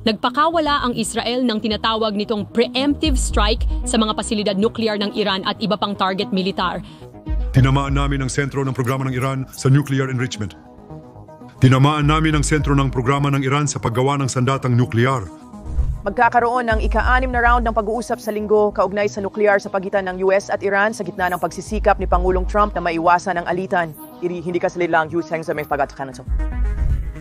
Nagpakawala ang Israel ng tinatawag nitong preemptive strike sa mga pasilidad nuklear ng Iran at iba pang target militar. Tinamaan namin ang sentro ng programa ng Iran sa nuclear enrichment. Tinamaan namin ang sentro ng programa ng Iran sa paggawa ng sandatang nuklear. Magkakaroon ng ika-6 na round ng pag-uusap sa linggo kaugnay sa nuklear sa pagitan ng US at Iran sa gitna ng pagsisikap ni Pangulong Trump na maiwasan ang alitan. Hindi kasi lang Hussein sa may pagkakanan.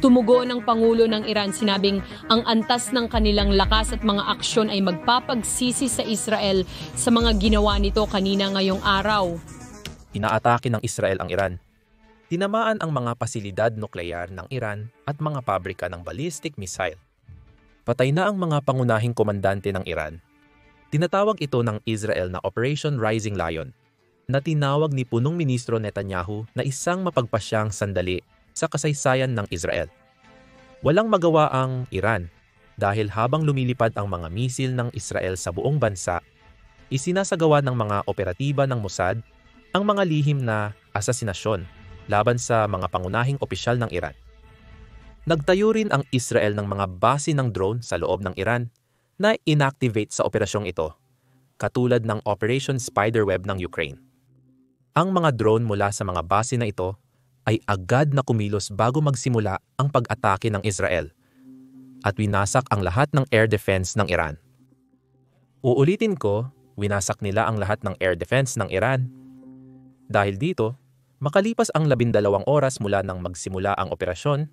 Tumugo ng Pangulo ng Iran, sinabing ang antas ng kanilang lakas at mga aksyon ay magpapagsisi sa Israel sa mga ginawa nito kanina ngayong araw. Inaatake ng Israel ang Iran. Tinamaan ang mga pasilidad nuklear ng Iran at mga pabrika ng ballistic missile. Patay na ang mga pangunahing komandante ng Iran. Tinatawag ito ng Israel na Operation Rising Lion, na tinawag ni Punong Ministro Netanyahu na isang mapagpasyang sandali sa kasaysayan ng Israel. Walang magawa ang Iran dahil habang lumilipad ang mga misil ng Israel sa buong bansa, isinasagawa ng mga operatiba ng Mossad ang mga lihim na asasinasyon laban sa mga pangunahing opisyal ng Iran. Nagtayo rin ang Israel ng mga base ng drone sa loob ng Iran na inactivate sa operasyong ito, katulad ng Operation Spiderweb ng Ukraine. Ang mga drone mula sa mga base na ito ay agad na kumilos bago magsimula ang pag-atake ng Israel at winasak ang lahat ng air defense ng Iran. Uulitin ko, winasak nila ang lahat ng air defense ng Iran. Dahil dito, makalipas ang 12 oras mula nang magsimula ang operasyon,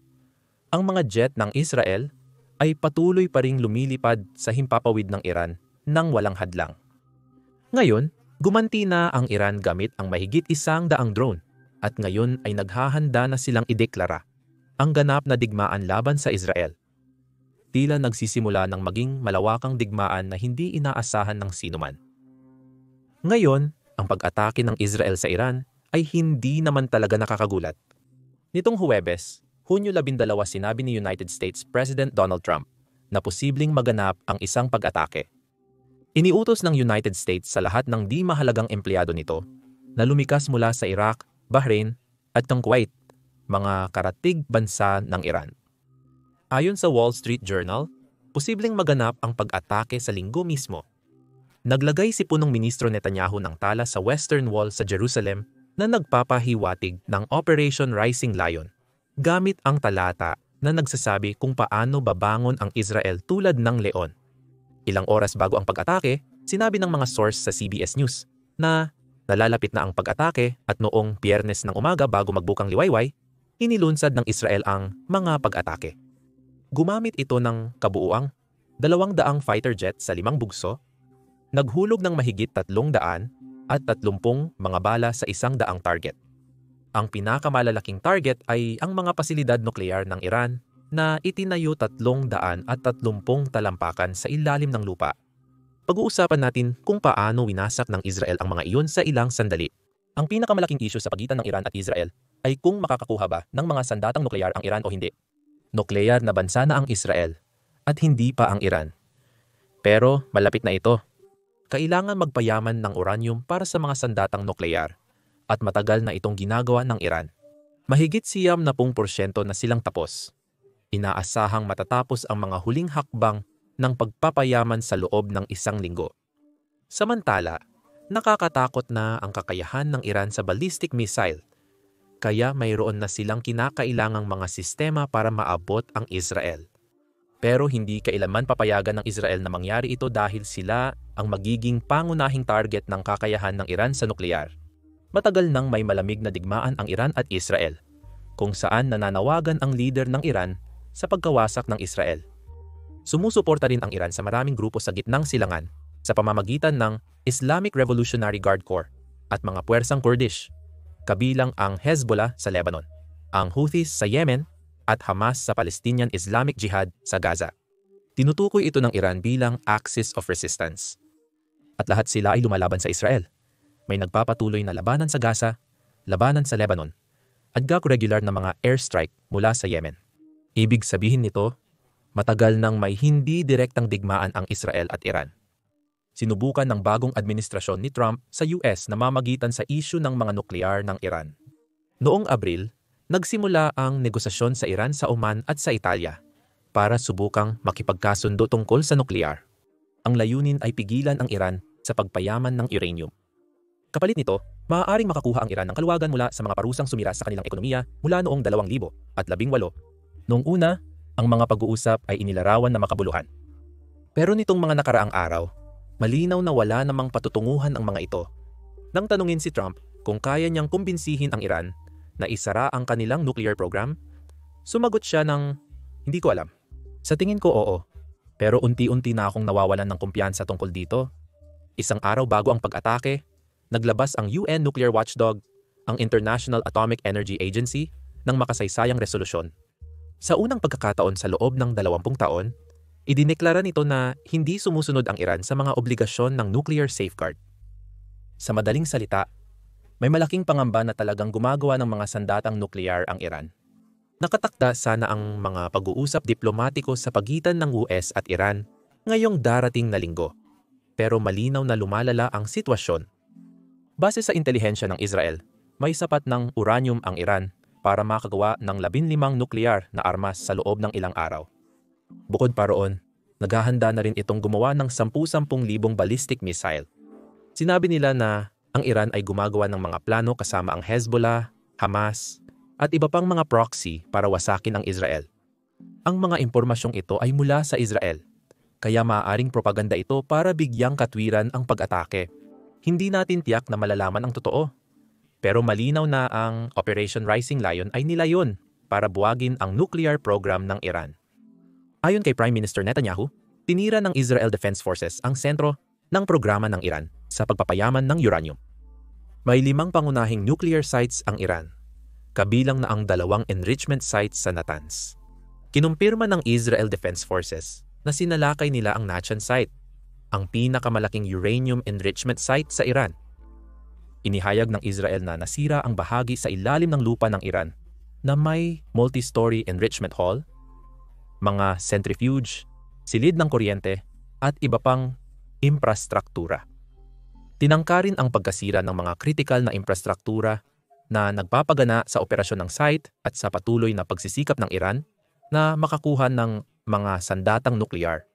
ang mga jet ng Israel ay patuloy pa ring lumilipad sa himpapawid ng Iran nang walang hadlang. Ngayon, gumanti na ang Iran gamit ang mahigit 100 drone at ngayon ay naghahanda na silang ideklara ang ganap na digmaan laban sa Israel. Tila nagsisimula ng maging malawakang digmaan na hindi inaasahan ng sinuman. Ngayon, ang pag-atake ng Israel sa Iran ay hindi naman talaga nakakagulat. Nitong Huwebes, Hunyo 12, sinabi ni United States President Donald Trump na posibleng maganap ang isang pag-atake. Iniutos ng United States sa lahat ng di mahalagang empleyado nito na lumikas mula sa Iraq, Bahrain at ng Kuwait, mga karatig bansa ng Iran. Ayon sa Wall Street Journal, posibleng maganap ang pag-atake sa linggo mismo. Naglagay si Punong Ministro Netanyahu ng tala sa Western Wall sa Jerusalem na nagpapahiwatig ng Operation Rising Lion, gamit ang talata na nagsasabi kung paano babangon ang Israel tulad ng leon. Ilang oras bago ang pag-atake, sinabi ng mga source sa CBS News na nalalapit na ang pag-atake at noong Biyernes ng umaga bago magbukang liwayway, inilunsad ng Israel ang mga pag-atake. Gumamit ito ng kabuuang 200 fighter jet sa 5 bugso, naghulog ng mahigit 300 at 30 mga bala sa 100 target. Ang pinakamalalaking target ay ang mga pasilidad nuklear ng Iran na itinayo 330 talampakan sa ilalim ng lupa. Pag-uusapan natin kung paano winasak ng Israel ang mga iyon sa ilang sandali. Ang pinakamalaking issue sa pagitan ng Iran at Israel ay kung makakakuha ba ng mga sandatang nuklear ang Iran o hindi. Nuklear na bansa na ang Israel at hindi pa ang Iran. Pero malapit na ito. Kailangan magpayaman ng uranium para sa mga sandatang nuklear at matagal na itong ginagawa ng Iran. Mahigit 70% na silang tapos. Inaasahang matatapos ang mga huling hakbang ng pagpapayaman sa loob ng 1 linggo. Samantala, nakakatakot na ang kakayahan ng Iran sa ballistic missile, kaya mayroon na silang kinakailangang mga sistema para maabot ang Israel. Pero hindi kailanman papayagan ng Israel na mangyari ito dahil sila ang magiging pangunahing target ng kakayahan ng Iran sa nuklear. Matagal nang may malamig na digmaan ang Iran at Israel, kung saan nananawagan ang leader ng Iran sa pagkawasak ng Israel. Sumusuporta rin ang Iran sa maraming grupo sa gitnang silangan sa pamamagitan ng Islamic Revolutionary Guard Corps at mga puwersang Kurdish, kabilang ang Hezbollah sa Lebanon, ang Houthis sa Yemen at Hamas sa Palestinian Islamic Jihad sa Gaza. Tinutukoy ito ng Iran bilang axis of resistance. At lahat sila ay lumalaban sa Israel. May nagpapatuloy na labanan sa Gaza, labanan sa Lebanon, at regular na mga airstrike mula sa Yemen. Ibig sabihin nito, matagal nang may hindi direktang digmaan ang Israel at Iran. Sinubukan ng bagong administrasyon ni Trump sa US na mamagitan sa issue ng mga nuklear ng Iran. Noong Abril, nagsimula ang negosasyon sa Iran sa Oman at sa Italia para subukang makipagkasundo tungkol sa nuklear. Ang layunin ay pigilan ang Iran sa pagpayaman ng uranium. Kapalit nito, maaaring makakuha ang Iran ng kaluwagan mula sa mga parusang sumira sa kanilang ekonomiya mula noong 2018. Noong una, ang mga pag-uusap ay inilarawan na makabuluhan. Pero nitong mga nakaraang araw, malinaw na wala namang patutunguhan ang mga ito. Nang tanungin si Trump kung kaya niyang kumbinsihin ang Iran na isara ang kanilang nuclear program, sumagot siya ng, "Hindi ko alam. Sa tingin ko oo, pero unti-unti na akong nawawalan ng kumpiyansa tungkol dito." Isang araw bago ang pag-atake, naglabas ang UN Nuclear Watchdog, ang International Atomic Energy Agency, ng makasaysayang resolusyon. Sa unang pagkakataon sa loob ng 20 taon, idineklara nito na hindi sumusunod ang Iran sa mga obligasyon ng nuclear safeguard. Sa madaling salita, may malaking pangamba na talagang gumagawa ng mga sandatang nuklear ang Iran. Nakatakda sana ang mga pag-uusap diplomatiko sa pagitan ng US at Iran ngayong darating na linggo. Pero malinaw na lumalala ang sitwasyon. Base sa intelihensya ng Israel, may sapat ng uranium ang Iran para makagawa ng 15 nuklear na armas sa loob ng ilang araw. Bukod pa roon, naghahanda na rin itong gumawa ng 10,000 ballistic missile. Sinabi nila na ang Iran ay gumagawa ng mga plano kasama ang Hezbollah, Hamas, at iba pang mga proxy para wasakin ang Israel. Ang mga impormasyong ito ay mula sa Israel, kaya maaaring propaganda ito para bigyang katwiran ang pag-atake. Hindi natin tiyak na malalaman ang totoo. Pero malinaw na ang Operation Rising Lion ay nilayon para buwagin ang nuclear program ng Iran. Ayon kay Prime Minister Netanyahu, tinira ng Israel Defense Forces ang sentro ng programa ng Iran sa pagpapayaman ng uranium. May 5 pangunahing nuclear sites ang Iran, kabilang na ang 2 enrichment sites sa Natanz. Kinumpirma ng Israel Defense Forces na sinalakay nila ang Nachan site, ang pinakamalaking uranium enrichment site sa Iran. Inihayag ng Israel na nasira ang bahagi sa ilalim ng lupa ng Iran na may multi-story enrichment hall, mga centrifuge, silid ng kuryente, at iba pang infrastruktura. Tinangka rin ang pagkasira ng mga kritikal na infrastruktura na nagpapagana sa operasyon ng site at sa patuloy na pagsisikap ng Iran na makakuha ng mga sandatang nuklear.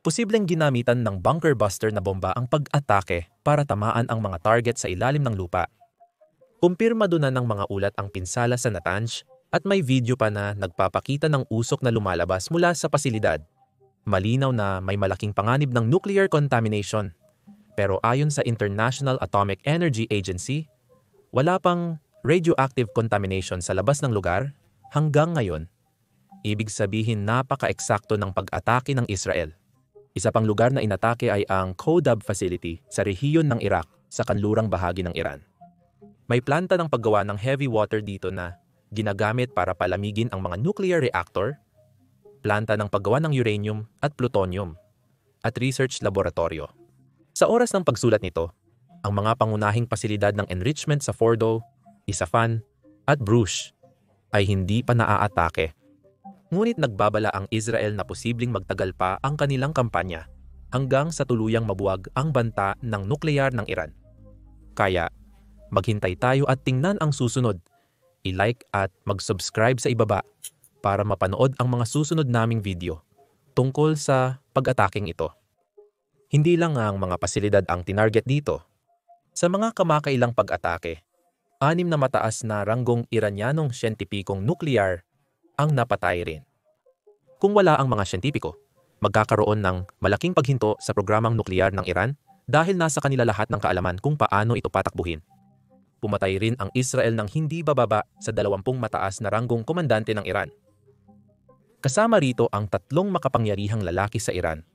Posibleng ginamitan ng bunker buster na bomba ang pag-atake para tamaan ang mga target sa ilalim ng lupa. Kumpirmado na ng mga ulat ang pinsala sa Natanz at may video pa na nagpapakita ng usok na lumalabas mula sa pasilidad. Malinaw na may malaking panganib ng nuclear contamination. Pero ayon sa International Atomic Energy Agency, wala pang radioactive contamination sa labas ng lugar hanggang ngayon. Ibig sabihin napaka-eksakto ng pag-atake ng Israel. Isa pang lugar na inatake ay ang Kodab facility sa rehiyon ng Iraq sa kanlurang bahagi ng Iran. May planta ng paggawa ng heavy water dito na ginagamit para palamigin ang mga nuclear reactor, planta ng paggawa ng uranium at plutonium, at research laboratorio. Sa oras ng pagsulat nito, ang mga pangunahing pasilidad ng enrichment sa Fordo, Isfahan, at Bruges ay hindi pa naaatake. Ngunit nagbabala ang Israel na posibleng magtagal pa ang kanilang kampanya hanggang sa tuluyang mabuwag ang banta ng nuklear ng Iran. Kaya, maghintay tayo at tingnan ang susunod. I-like at mag-subscribe sa ibaba para mapanood ang mga susunod naming video tungkol sa pag-ataking ito. Hindi lang ang mga pasilidad ang tinarget dito. Sa mga kamakailang pag-atake, 6 na mataas na ranggong Iranyanong siyentipikong nuklear ang napatay rin. Kung wala ang mga siyentipiko, magkakaroon ng malaking paghinto sa programang nuklear ng Iran dahil nasa kanila lahat ng kaalaman kung paano ito patakbuhin. Pumatay rin ang Israel ng hindi bababa sa 20 mataas na ranggong komandante ng Iran. Kasama rito ang 3 makapangyarihang lalaki sa Iran,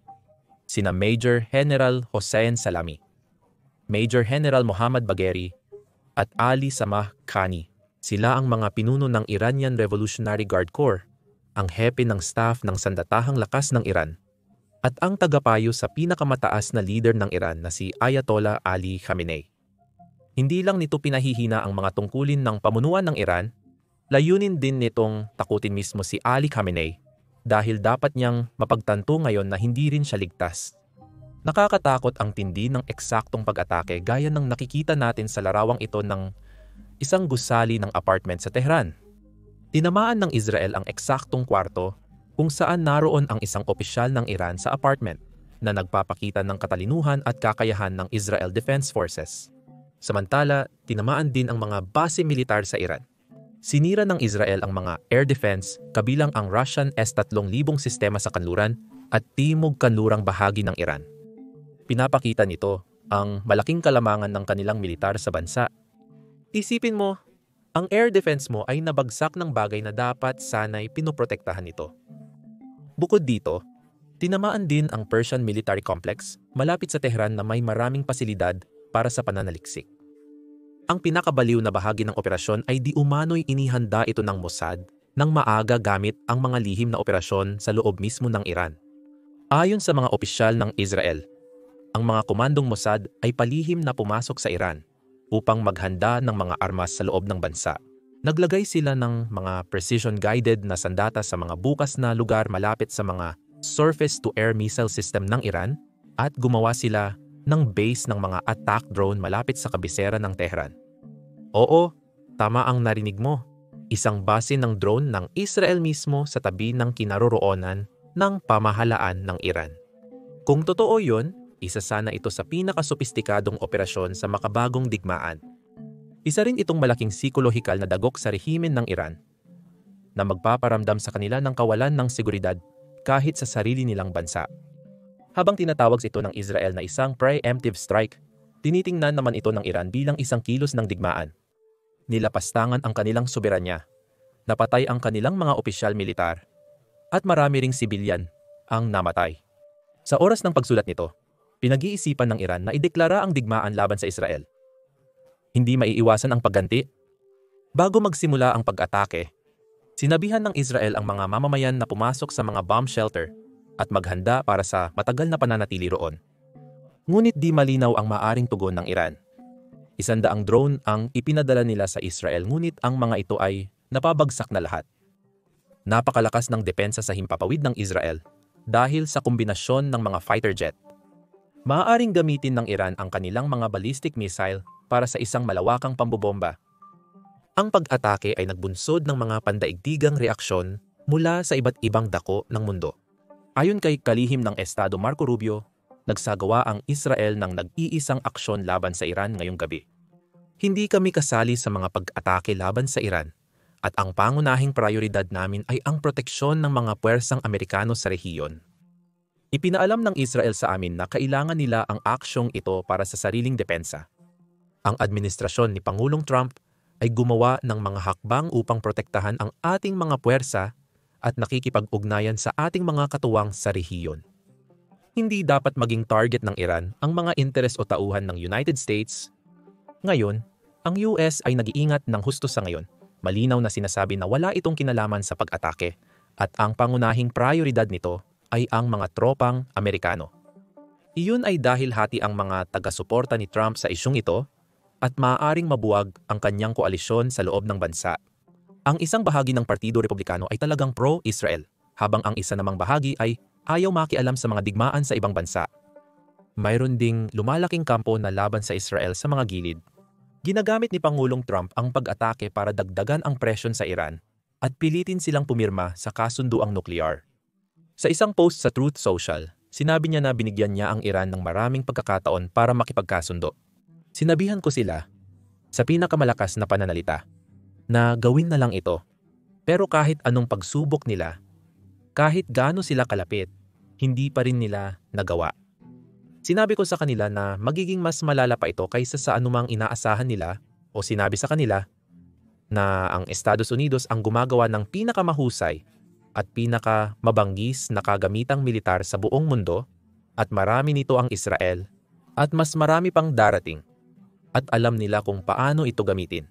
sina Major General Hossein Salami, Major General Mohammad Bagheri, at Ali Samah Khani. Sila ang mga pinuno ng Iranian Revolutionary Guard Corps, ang hepe ng staff ng Sandatahang Lakas ng Iran, at ang tagapayo sa pinakamataas na leader ng Iran na si Ayatollah Ali Khamenei. Hindi lang nito pinahihina ang mga tungkulin ng pamunuan ng Iran, layunin din nitong takutin mismo si Ali Khamenei dahil dapat niyang mapagtanto ngayon na hindi rin siya ligtas. Nakakatakot ang tindi ng eksaktong pag-atake gaya ng nakikita natin sa larawang ito ng isang gusali ng apartment sa Tehran. Tinamaan ng Israel ang eksaktong kwarto kung saan naroon ang isang opisyal ng Iran sa apartment na nagpapakita ng katalinuhan at kakayahan ng Israel Defense Forces. Samantala, tinamaan din ang mga base militar sa Iran. Sinira ng Israel ang mga air defense kabilang ang Russian S-300 sistema sa kanluran at timog kanlurang bahagi ng Iran. Pinapakita nito ang malaking kalamangan ng kanilang militar sa bansa. Isipin mo, ang air defense mo ay nabagsak ng bagay na dapat sana'y pinoprotektahan nito. Bukod dito, tinamaan din ang Persian Military Complex malapit sa Tehran na may maraming pasilidad para sa pananaliksik. Ang pinakabaliw na bahagi ng operasyon ay di umano'y inihanda ito ng Mossad nang maaga gamit ang mga lihim na operasyon sa loob mismo ng Iran. Ayon sa mga opisyal ng Israel, ang mga komandong Mossad ay palihim na pumasok sa Iran upang maghanda ng mga armas sa loob ng bansa. Naglagay sila ng mga precision-guided na sandata sa mga bukas na lugar malapit sa mga surface-to-air missile system ng Iran at gumawa sila ng base ng mga attack drone malapit sa kabisera ng Tehran. Oo, tama ang narinig mo. Isang base ng drone ng Israel mismo sa tabi ng kinaroroonan ng pamahalaan ng Iran. Kung totoo yun, isa sana ito sa pinakasophistikadong operasyon sa makabagong digmaan. Isa rin itong malaking psikolohikal na dagok sa rehimen ng Iran na magpaparamdam sa kanila ng kawalan ng seguridad kahit sa sarili nilang bansa. Habang tinatawag ito ng Israel na isang preemptive strike, tinitingnan naman ito ng Iran bilang isang kilos ng digmaan. Nilapastangan ang kanilang soberanya, napatay ang kanilang mga opisyal militar, at marami ring sibilyan ang namatay. Sa oras ng pagsulat nito, pinag-iisipan ng Iran na ideklara ang digmaan laban sa Israel. Hindi maiiwasan ang pagganti. Bago magsimula ang pag-atake, sinabihan ng Israel ang mga mamamayan na pumasok sa mga bomb shelter at maghanda para sa matagal na pananatili roon. Ngunit di malinaw ang maaring tugon ng Iran. 100 drone ang ipinadala nila sa Israel, ngunit ang mga ito ay napabagsak na lahat. Napakalakas ng depensa sa himpapawid ng Israel dahil sa kombinasyon ng mga fighter jet. Maaaring gamitin ng Iran ang kanilang mga ballistic missile para sa isang malawakang pambobomba. Ang pag-atake ay nagbunsod ng mga pandaigdigang reaksyon mula sa iba't ibang dako ng mundo. Ayon kay kalihim ng Estado Marco Rubio, nagsagawa ang Israel ng nag-iisang aksyon laban sa Iran ngayong gabi. Hindi kami kasali sa mga pag-atake laban sa Iran at ang pangunahing prioridad namin ay ang proteksyon ng mga puwersang Amerikano sa rehiyon. Ipinaalam ng Israel sa amin na kailangan nila ang aksyong ito para sa sariling depensa. Ang administrasyon ni Pangulong Trump ay gumawa ng mga hakbang upang protektahan ang ating mga puwersa at nakikipag-ugnayan sa ating mga katuwang sa rehiyon. Hindi dapat maging target ng Iran ang mga interes o tauhan ng United States. Ngayon, ang US ay nag-iingat ng husto sa ngayon. Malinaw na sinasabi na wala itong kinalaman sa pag-atake at ang pangunahing prioridad nito ay ang mga tropang Amerikano. Iyon ay dahil hati ang mga taga-suporta ni Trump sa isyung ito at maaaring mabuwag ang kanyang koalisyon sa loob ng bansa. Ang isang bahagi ng Partido Republikano ay talagang pro-Israel, habang ang isa namang bahagi ay ayaw makialam sa mga digmaan sa ibang bansa. Mayroon ding lumalaking kampo na laban sa Israel sa mga gilid. Ginagamit ni Pangulong Trump ang pag-atake para dagdagan ang presyon sa Iran at pilitin silang pumirma sa kasunduang nuklear. Sa isang post sa Truth Social, sinabi niya na binigyan niya ang Iran ng maraming pagkakataon para makipagkasundo. Sinabihan ko sila, sa pinakamalakas na pananalita, na gawin na lang ito. Pero kahit anong pagsubok nila, kahit gaano sila kalapit, hindi pa rin nila nagawa. Sinabi ko sa kanila na magiging mas malala pa ito kaysa sa anumang inaasahan nila o sinabi sa kanila na ang Estados Unidos ang gumagawa ng pinakamahusay at pinakamabanggis na kagamitang militar sa buong mundo at marami nito ang Israel at mas marami pang darating at alam nila kung paano ito gamitin.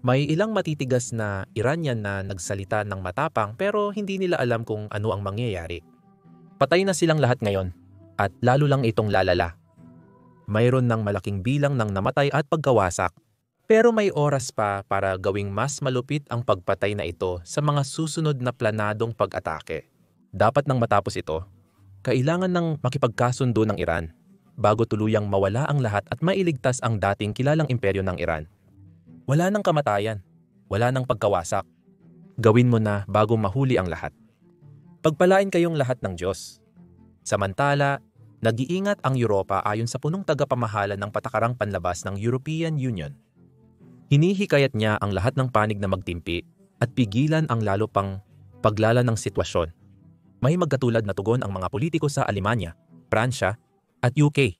May ilang matitigas na Iranian na nagsalita ng matapang pero hindi nila alam kung ano ang mangyayari. Patay na silang lahat ngayon at lalo lang itong lalala. Mayroon ng malaking bilang ng namatay at pagkawasak pero may oras pa para gawing mas malupit ang pagpatay na ito sa mga susunod na planadong pag-atake. Dapat nang matapos ito, kailangan ng makipagkasundo ng Iran bago tuluyang mawala ang lahat at mailigtas ang dating kilalang imperyo ng Iran. Wala nang kamatayan, wala nang pagkawasak. Gawin mo na bago mahuli ang lahat. Pagpalain kayong lahat ng Diyos. Samantala, nag-iingat ang Europa ayon sa punong tagapamahala ng patakarang panlabas ng European Union. Hinihikayat niya ang lahat ng panig na magtimpi at pigilan ang lalo pang paglala ng sitwasyon. May magkatulad na tugon ang mga politiko sa Alemanya, Pransya at UK.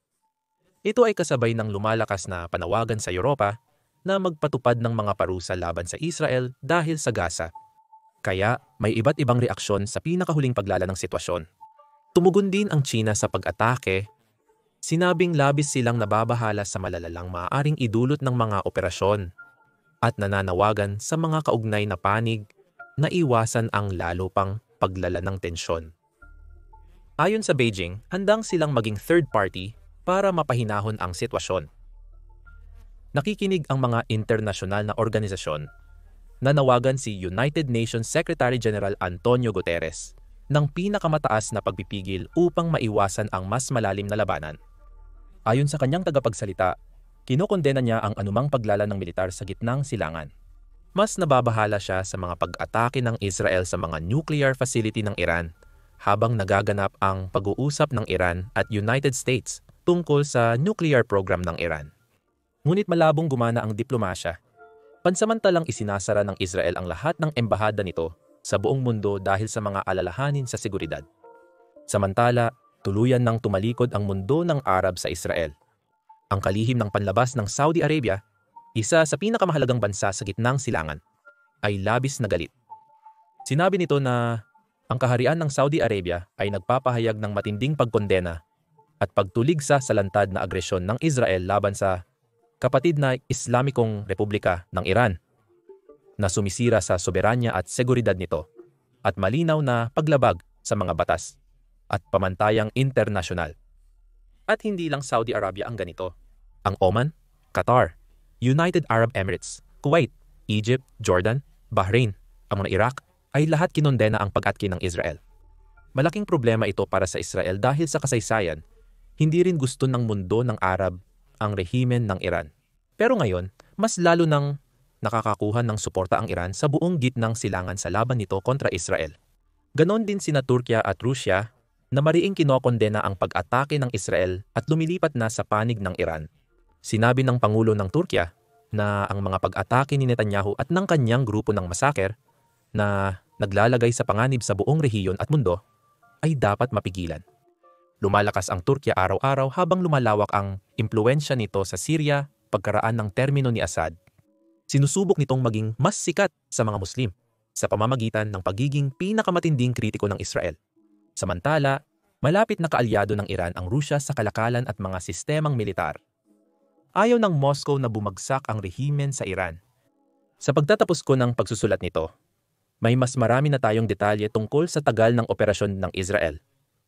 Ito ay kasabay ng lumalakas na panawagan sa Europa na magpatupad ng mga parusa laban sa Israel dahil sa Gaza. Kaya may iba't ibang reaksyon sa pinakahuling paglala ng sitwasyon. Tumugon din ang China sa pag-atake. Sinabing labis silang nababahala sa malalalang maaaring idulot ng mga operasyon at nananawagan sa mga kaugnay na panig na iwasan ang lalo pang paglala ng tensyon. Ayon sa Beijing, handang silang maging third party para mapahinahon ang sitwasyon. Nakikinig ang mga internasyonal na organisasyon. Nanawagan si United Nations Secretary General Antonio Guterres ng pinakamataas na pagpipigil upang maiwasan ang mas malalim na labanan. Ayon sa kanyang tagapagsalita, kinokondena niya ang anumang paglala ng militar sa gitnang silangan. Mas nababahala siya sa mga pag-atake ng Israel sa mga nuclear facility ng Iran habang nagaganap ang pag-uusap ng Iran at United States tungkol sa nuclear program ng Iran. Ngunit malabong gumana ang diplomasya. Pansamantalang isinasara ng Israel ang lahat ng embahada nito sa buong mundo dahil sa mga alalahanin sa seguridad. Samantala, tuluyan nang tumalikod ang mundo ng Arab sa Israel. Ang kalihim ng panlabas ng Saudi Arabia, isa sa pinakamahalagang bansa sa gitnang silangan, ay labis na galit. Sinabi nito na ang kaharian ng Saudi Arabia ay nagpapahayag ng matinding pagkondena at pagtuligsa sa lantad na agresyon ng Israel laban sa kapatid na Islamikong Republika ng Iran na sumisira sa soberanya at seguridad nito at malinaw na paglabag sa mga batas at pamantayang internasyonal. At hindi lang Saudi Arabia ang ganito. Ang Oman, Qatar, United Arab Emirates, Kuwait, Egypt, Jordan, Bahrain, ang mga Iraq ay lahat kinondena ang pag-atake ng Israel. Malaking problema ito para sa Israel dahil sa kasaysayan, hindi rin gusto ng mundo ng Arab ang rehimen ng Iran. Pero ngayon, mas lalo nang nakakakuha ng suporta ang Iran sa buong gitnang silangan sa laban nito kontra Israel. Ganon din sina Turkya at Rusya na mariing kinokondena ang pag-atake ng Israel at lumilipat na sa panig ng Iran. Sinabi ng Pangulo ng Turkya na ang mga pag-atake ni Netanyahu at ng kanyang grupo ng masaker na naglalagay sa panganib sa buong rehiyon at mundo ay dapat mapigilan. Lumalakas ang Turkya araw-araw habang lumalawak ang impluwensya nito sa Syria pagkaraan ng termino ni Assad. Sinusubok nitong maging mas sikat sa mga Muslim sa pamamagitan ng pagiging pinakamatinding kritiko ng Israel. Samantala, malapit na kaalyado ng Iran ang Rusya sa kalakalan at mga sistemang militar. Ayaw ng Moscow na bumagsak ang rehimen sa Iran. Sa pagtatapos ko ng pagsusulat nito, may mas marami na tayong detalye tungkol sa tagal ng operasyon ng Israel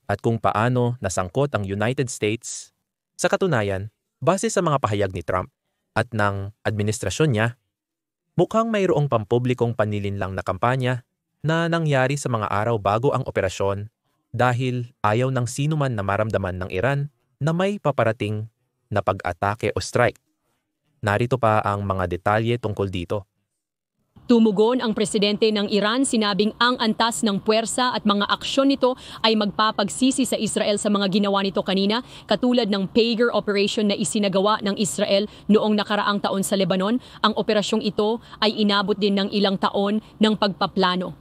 at kung paano nasangkot ang United States. Sa katunayan, base sa mga pahayag ni Trump at ng administrasyon niya, mukhang mayroong pampublikong panlilinlang na kampanya na nangyari sa mga araw bago ang operasyon dahil ayaw ng sinuman na maramdaman ng Iran na may paparating na pag-atake o strike. Narito pa ang mga detalye tungkol dito. Tumugon ang presidente ng Iran, sinabing ang antas ng puwersa at mga aksyon nito ay magpapagsisi sa Israel sa mga ginawa nito kanina, katulad ng Pager operation na isinagawa ng Israel noong nakaraang taon sa Lebanon. Ang operasyong ito ay inabot din ng ilang taon ng pagpaplano.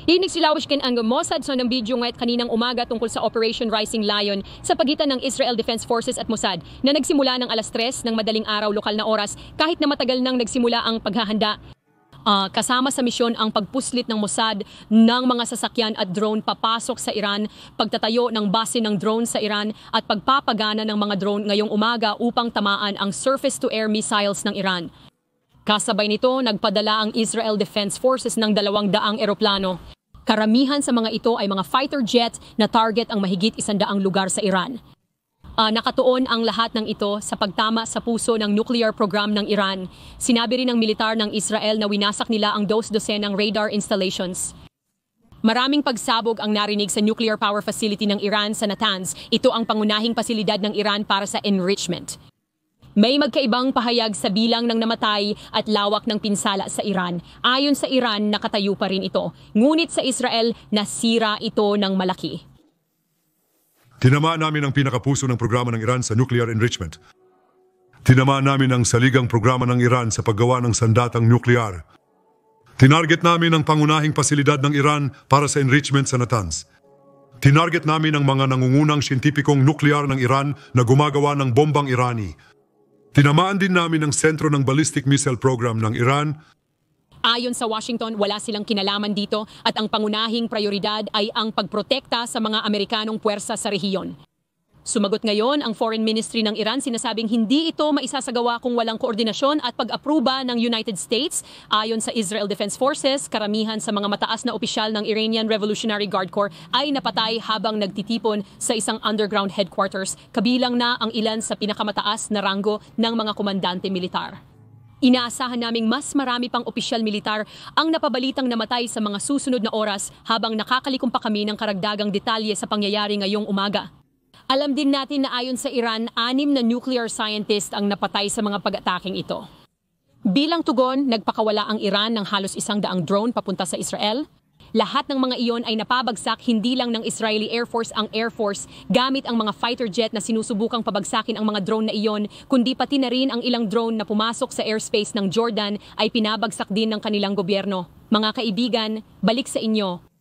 Inig silawis kin ang Mossad sa ng video ngayon kaninang umaga tungkol sa Operation Rising Lion sa pagitan ng Israel Defense Forces at Mossad na nagsimula ng alas 3 ng madaling araw lokal na oras kahit na matagal nang nagsimula ang paghahanda. Kasama sa misyon ang pagpuslit ng Mossad ng mga sasakyan at drone papasok sa Iran, pagtatayo ng base ng drone sa Iran at pagpapagana ng mga drone ngayong umaga upang tamaan ang surface-to-air missiles ng Iran. Kasabay nito, nagpadala ang Israel Defense Forces ng 200 eroplano. Karamihan sa mga ito ay mga fighter jet na target ang mahigit 100 lugar sa Iran. Nakatuon ang lahat ng ito sa pagtama sa puso ng nuclear program ng Iran. Sinabi rin ng militar ng Israel na winasak nila ang 12 dosenang radar installations. Maraming pagsabog ang narinig sa nuclear power facility ng Iran sa Natanz. Ito ang pangunahing pasilidad ng Iran para sa enrichment. May magkaibang pahayag sa bilang ng namatay at lawak ng pinsala sa Iran. Ayon sa Iran, nakatayo pa rin ito. Ngunit sa Israel, nasira ito ng malaki. Tinamaan namin ang pinakapuso ng programa ng Iran sa nuclear enrichment. Tinamaan namin ang saligang programa ng Iran sa paggawa ng sandatang nuklear. Tinarget namin ang pangunahing pasilidad ng Iran para sa enrichment sa Natanz. Tinarget namin ang mga nangungunang siyentipikong nuklear ng Iran na gumagawa ng bombang Irani. Tinamaan din namin ang sentro ng ballistic missile program ng Iran. Ayon sa Washington, wala silang kinalaman dito at ang pangunahing prioridad ay ang pagprotekta sa mga Amerikanong puwersa sa rehiyon. Sumagot ngayon ang Foreign Ministry ng Iran, sinasabing hindi ito maisasagawa kung walang koordinasyon at pag-apruba ng United States. Ayon sa Israel Defense Forces, karamihan sa mga mataas na opisyal ng Iranian Revolutionary Guard Corps ay napatay habang nagtitipon sa isang underground headquarters, kabilang na ang ilan sa pinakamataas na ranggo ng mga komandante militar. Inaasahan naming mas marami pang opisyal militar ang napabalitang namatay sa mga susunod na oras habang nakakalikom pa kami ng karagdagang detalye sa pangyayari ngayong umaga. Alam din natin na ayon sa Iran, 6 na nuclear scientist ang napatay sa mga pag-ataking ito. Bilang tugon, nagpakawala ang Iran ng halos 100 drone papunta sa Israel. Lahat ng mga iyon ay napabagsak hindi lang ng Israeli Air Force ang Air Force gamit ang mga fighter jet na sinusubukang pabagsakin ang mga drone na iyon, kundi pati na rin ang ilang drone na pumasok sa airspace ng Jordan ay pinabagsak din ng kanilang gobyerno. Mga kaibigan, balik sa inyo.